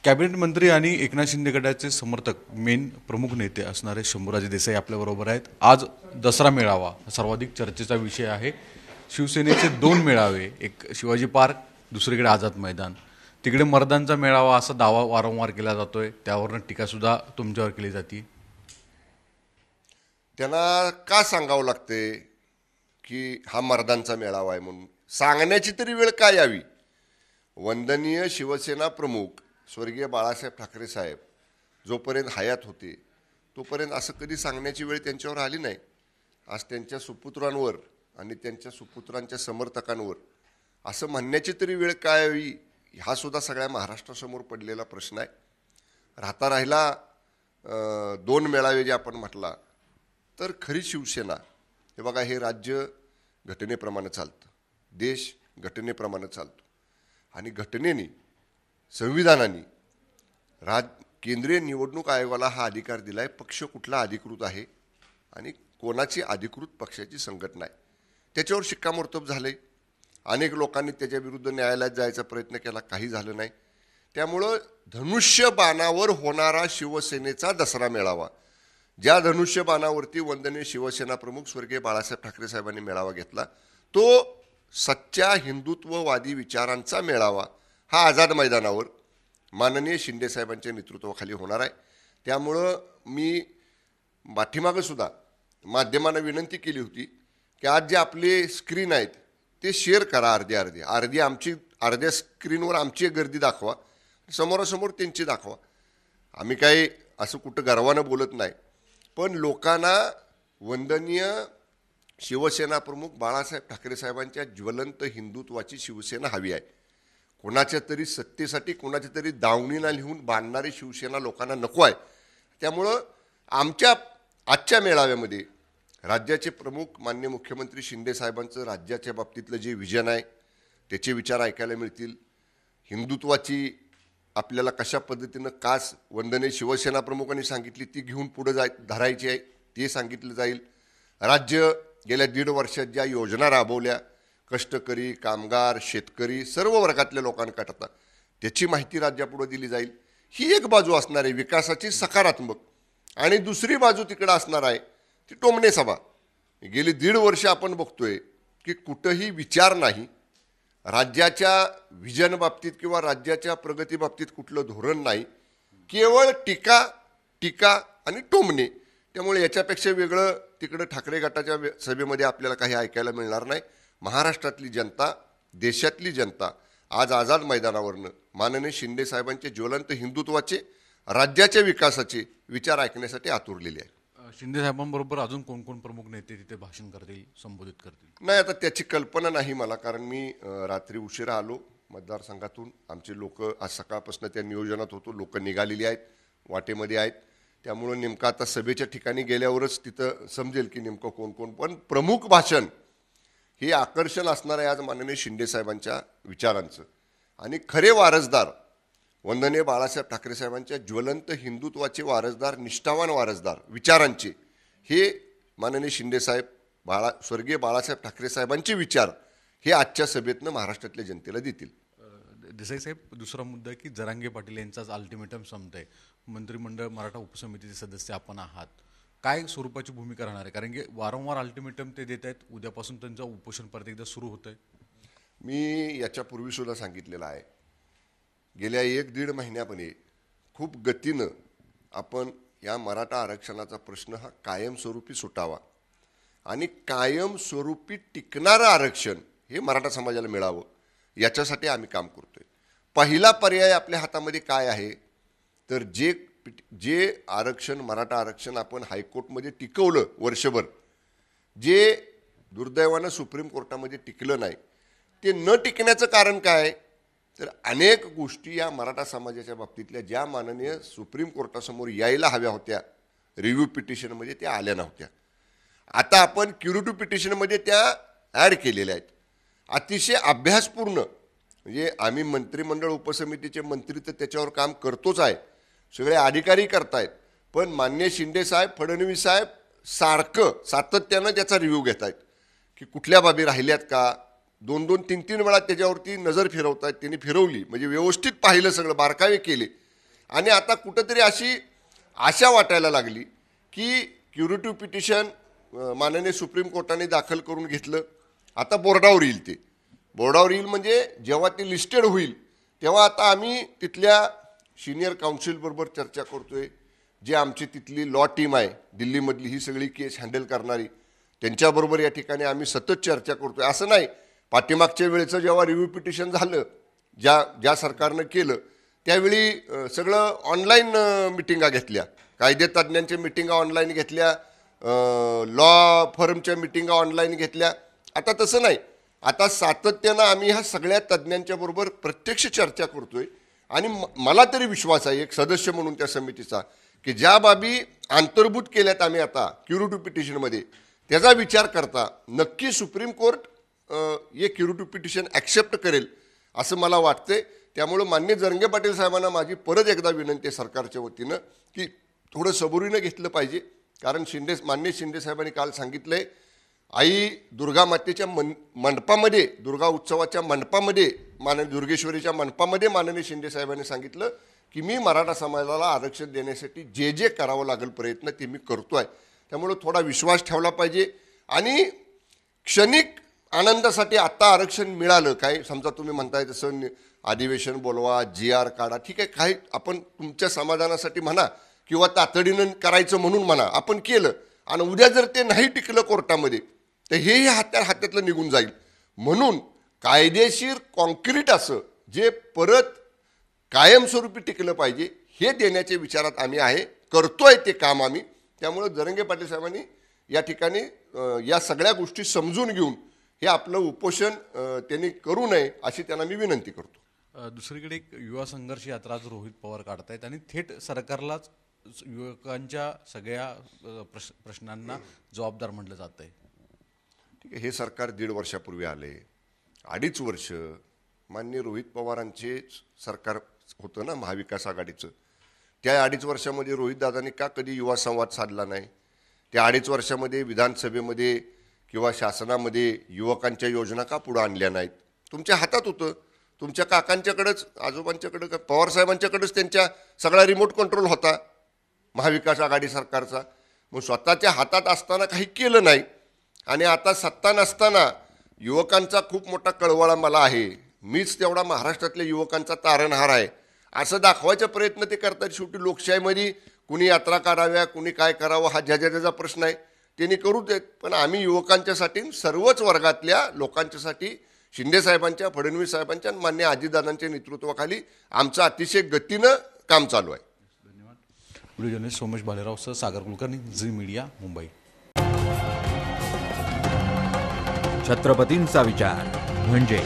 Cabinet मंत्री आणि एकनाथ शिंदे गटाचे समर्थक मेन प्रमुख नेते असणारे शंभूराजे देसाई आपल्याबरोबर आहेत। आज दसरा मेळावा सर्वाधिक चर्चेचा विषय आहे। शिवसेनेचे दोन मेळावे, एक शिवाजी पार्क, दुसरीकडे आझाद मैदान। तिकडे मर्दांचा मेळावा असा दावा वारंवार केला जातोय, त्यावरून टीकासुद्धा तुमच्यावर केली जाते। त्यांना का सांगावं लागते की हा मर्दांचा मेळावा आहे म्हणून? सांगण्याची तरी वेळ का यावी? वंदनीय शिवसेना प्रमुख स्वर्गीय बाळासाहेब ठाकरे साहेब जोपर्यंत हयात होते तोपर्यंत असं कधी सांगण्याची वेळ त्यांच्यावर आली नाही। आज त्यांच्या सुपुत्रांवर आणि त्यांच्या सुपुत्रांच्या समर्थकांवर असं म्हणण्याची तरी वेळ काय यावी, हा सुद्धा सगळ्या महाराष्ट्रासमोर पडलेला प्रश्न आहे। राहता राहिला दोन मेळावे जे आपण म्हटला, तर खरी शिवसेना हे बघा, हे राज्य घटनेप्रमाणे चालतं, देश घटनेप्रमाणे चालतो आणि घटनेने संविधानाने केंद्रीय निवडणूक आयोगाला हा अधिकार दिला आहे, पक्ष कुठला अधिकृत आहे आणि कोणाची अधिकृत पक्षाची संघटना आहे त्याच्यावर शिक्कामोर्तब झाले। अनेक लोकांनी त्याच्याविरुद्ध न्यायालयात जायचा प्रयत्न केला, काही झालं नाही। त्यामुळं धनुष्यबाणावर होणारा शिवसेनेचा दसरा मेळावा, ज्या धनुष्यबाणावरती वंदनीय शिवसेना प्रमुख स्वर्गीय बाळासाहेब ठाकरे साहेबांनी मेळावा घेतला, तो सच्च्या हिंदुत्ववादी विचारांचा मेळावा हा आझाद मैदानावर माननीय शिंदे साहेबांच्या नेतृत्वाखाली होणार आहे। त्यामुळं मी पाठीमागं सुद्धा माध्यमांना विनंती केली होती की आज जे आपले स्क्रीन आहेत ते शेअर करा, अर्धी अर्ध्या स्क्रीनवर आमची गर्दी दाखवा, समोरासमोर त्यांची दाखवा। आम्ही काही असं कुठं गर्वानं बोलत नाही, पण लोकांना वंदनीय शिवसेना प्रमुख बाळासाहेब ठाकरे साहेबांच्या ज्वलंत हिंदुत्वाची शिवसेना हवी आहे। कोणाच्या तरी सत्तेसाठी कोणाच्या तरी दावणीला लिहून बांधणारी शिवसेना लोकांना नको आहे। त्यामुळं आमच्या आजच्या मेळाव्यामध्ये राज्याचे प्रमुख माननीय मुख्यमंत्री शिंदे साहेबांचं राज्याच्या बाबतीतलं जे विजन आहे त्याचे विचार ऐकायला मिळतील। हिंदुत्वाची आपल्याला कशा पद्धतीनं कास वंदनीय शिवसेना प्रमुखांनी सांगितली ती घेऊन पुढे धरायची आहे ते सांगितलं जाईल। राज्य गेल्या 1.5 वर्षात ज्या योजना राबवल्या, कष्टकरी, कामगार, शेतकरी सर्व वर्गातल्या लोकांकरता त्याची माहिती राज्यापुढे दिली जाईल। ही एक बाजू असणार आहे विकासाची सकारात्मक, आणि दुसरी बाजू तिकडे असणार आहे ती टोमणे सभा। गेली 1.5 वर्ष आपण बघतोय की कुठंही विचार नाही, राज्याच्या विजन बाबतीत किंवा राज्याच्या प्रगती बाबतीत कुठलं धोरण नाही, केवळ टीका आणि टोमणे। त्यामुळे याच्यापेक्षा वेगळं तिकडं ठाकरे गटाच्या सभेमध्ये आपल्याला काही ऐकायला मिळणार नाही। महाराष्ट्रातली जनता, देशातली जनता आज आझाद मैदानावरनं माननीय शिंदे साहेबांचे ज्वलंत हिंदुत्वाचे, राज्याच्या विकासाचे विचार ऐकण्यासाठी आतुरलेले आहे। शिंदे साहेबांबरोबर अजून कोण कोण प्रमुख नेते तिथे भाषण करतील, संबोधित करतील? नाही, आता त्याची कल्पना नाही मला, कारण मी रात्री उशिरा आलो मतदारसंघातून। आमचे लोक आज सकाळपासून त्या नियोजनात होतो, लोक निघालेली आहेत, वाटेमध्ये आहेत। त्यामुळं नेमकं आता सभेच्या ठिकाणी गेल्यावरच तिथं समजेल की नेमकं कोण कोण, पण प्रमुख भाषण हे आकर्षण असणार आहे आज माननीय शिंदे साहेबांच्या विचारांचं। आणि खरे वारसदार वंदनीय बाळासाहेब ठाकरे साहेबांच्या ज्वलंत हिंदुत्वाचे वारसदार, निष्ठावान वारसदार विचारांचे, हे माननीय शिंदे साहेब, स्वर्गीय बाळासाहेब ठाकरे साहेबांचे विचार हे आजच्या सभेतनं महाराष्ट्रातल्या जनतेला देतील। देसाई साहेब, दुसरा मुद्दा की जरांगे पाटील यांचाच अल्टिमेटम संपतंय। मंत्रिमंडळ मराठा उपसमितीचे सदस्य आपण आहात, काय स्वरूपाची भूमिका राहणार आहे? कारण की वारंवार अल्टिमेटम ते देत आहेत, उद्यापासून त्यांचं उपोषण परत एकदा सुरू होतंय। मी याच्यापूर्वी सुद्धा सांगितलेलं आहे, गेल्या 1-1.5 महिन्यामध्ये खूप गतीनं आपण या मराठा आरक्षणाचा प्रश्न हा कायमस्वरूपी सुटावा आणि कायमस्वरूपी आरक्षणारं आरक्षण हे मराठा समाजाला मिळावं याच्यासाठी आम्ही काम करतोय। पहिला पर्याय आपल्या हातामध्ये काय आहे, तर जे आरक्षण, मराठा आरक्षण आपण हायकोर्टमध्ये टिकवलं वर्षभर, जे दुर्दैवानं सुप्रीम कोर्टामध्ये टिकलं नाही, ते न टिकण्याचं कारण काय, तर अनेक गोष्टी या मराठा समाजाच्या बाबतीतल्या ज्या माननीय सुप्रीम कोर्टासमोर यायला हव्या होत्या रिव्ह्यू पिटिशनमध्ये, त्या आल्या नव्हत्या। आता आपण क्युरेटिव्ह पिटिशनमध्ये त्या ॲड केलेल्या आहेत, अतिशय अभ्यासपूर्ण। म्हणजे आम्ही मंत्रिमंडळ उपसमितीचे मंत्री तर त्याच्यावर काम करतोच आहे, सगळे अधिकारी करतायत, पण माननीय शिंदे साहेब, फडणवीस साहेब सातत्यानं त्याचा रिव्ह्यू घेत आहेत की कुठल्या बाबी राहिल्यात का, 2-2, 3-3 वेळा त्याच्यावरती नजर फिरवतायत। त्यांनी फिरवली म्हणजे व्यवस्थित पाहिलं, सगळं बारकावे केले, आणि आता कुठंतरी अशी आशा वाटायला लागली की क्युरेटिव्ह पिटिशन माननीय सुप्रीम कोर्टाने दाखल करून घेतलं, आता बोर्डावर येईल. ते बोर्डावर येईल म्हणजे जेव्हा ते लिस्टेड होईल तेव्हा आता आम्ही तिथल्या सिनियर काउन्सिलबरोबर चर्चा करतोय. जे आमची तिथली लॉ टीम आहे दिल्लीमधली, ही सगळी केस हँडल करणारी, त्यांच्याबरोबर या ठिकाणी आम्ही सतत चर्चा करतोय. असं नाही, पाठीमागच्या वेळेचं जेव्हा रिव्ह्यू पिटिशन झालं ज्या सरकारनं केलं त्यावेळी सगळं ऑनलाईन मिटिंगा घेतल्या, कायदेतज्ञांच्या मिटिंगा ऑनलाईन घेतल्या, लॉ फर्मच्या मिटिंगा ऑनलाईन घेतल्या. आता तसं नाही, आता सातत्यानं आम्ही ह्या सगळ्या तज्ज्ञांच्या बरोबर प्रत्यक्ष चर्चा करतोय. आणि मला तरी विश्वास आहे एक सदस्य म्हणून त्या समितीचा की ज्या बाबी अंतर्भूत केल्यात आम्ही आता क्युरेटिव्ह पिटिशनमध्ये, त्याचा विचार करता नक्की सुप्रीम कोर्ट हे क्युरेटिव्ह पिटिशन ॲक्सेप्ट करेल असं मला वाटतंय. त्यामुळं माननीय जरंगे पाटील साहेबांना माझी परत एकदा विनंती आहे सरकारच्या वतीनं की थोडं सबुरीनं घेतलं पाहिजे. कारण माननीय शिंदे साहेबांनी काल सांगितलंय, आई दुर्गा मातेच्या मंडपामध्ये, दुर्गा उत्सवाच्या मंडपामध्ये, दुर्गेश्वरीच्या मंडपामध्ये माननीय शिंदे साहेबांनी सांगितलं की मी मराठा समाजाला आरक्षण देण्यासाठी जे जे करावं लागेल प्रयत्न ते मी करतोय. त्यामुळं थोडा विश्वास ठेवला पाहिजे. आणि क्षणिक आनंदासाठी आत्ता आरक्षण मिळालं, काय समजा तुम्ही म्हणताय तसं अधिवेशन बोलवा, GR काढा, ठीक आहे, काही आपण तुमच्या समाधानासाठी म्हणा किंवा तातडीनं करायचं म्हणून म्हणा, आपण केलं आणि उद्या जर ते नाही टिकलं कोर्टामध्ये तर हेही हातातलं निघून जाईल. म्हणून कायदेशीर कॉन्क्रीट असं जे परत कायमस्वरूपी टिकलं पाहिजे हे देण्याच्या विचारात आम्ही आहे, करतोय ते काम आम्ही. त्यामुळं जरंगे पाटील साहेबांनी या ठिकाणी या सगळ्या गोष्टी समजून घेऊन हे आपलं उपोषण त्यांनी करू नये अशी त्यांना मी विनंती करतो. दुसरीकडे एक युवा संघर्ष यात्रा आज रोहित पवार काढतायत आणि थेट सरकारलाच युवकांच्या सगळ्या प्रश्नांना जबाबदार म्हटलं जात आहे. ठीक आहे, हे सरकार 1.5 वर्षापूर्वी आले, 2.5 वर्ष माननीय रोहित पवारांचे सरकार होतं ना महाविकास आघाडीचं. त्या 2.5 वर्षामध्ये रोहितदादांनी का कधी युवा संवाद साधला नाही? त्या 2.5 वर्षामध्ये विधानसभेमध्ये किंवा शासनामध्ये युवकांच्या योजना का पुढं आणल्या नाहीत? तुमच्या हातात होतं, तुमच्या काकांच्याकडंच, आजोबांच्याकडं, पवारसाहेबांच्याकडंच त्यांच्या सगळा रिमोट कंट्रोल होता महाविकास आघाडी सरकारचा. मग स्वतःच्या हातात असताना काही केलं नाही. आणि आता सत्ता नसताना युवकांचा खूप मोठा कळवळा मला आहे, मीच तेवढा महाराष्ट्रातल्या युवकांचा तारणहार आहे असं दाखवायचा प्रयत्न ते करतात. शेवटी लोकशाहीमध्ये कुणी यात्रा काढाव्या, कुणी काय करावं हा ज्याचा प्रश्न आहे, त्यांनी करू देत. पण आम्ही युवकांच्यासाठी, सर्वच वर्गातल्या लोकांच्यासाठी शिंदेसाहेबांच्या, फडणवीस साहेबांच्या आणि मान्य अजितदादांच्या नेतृत्वाखाली आमचं अतिशय गतीनं काम चालू आहे. धन्यवाद. व्हिडिओ जर्नलिस्ट सोमेश भालेराव सह सागर कुलकर्णी, झी मीडिया, मुंबई. छत्रपतींचा विचार म्हणजे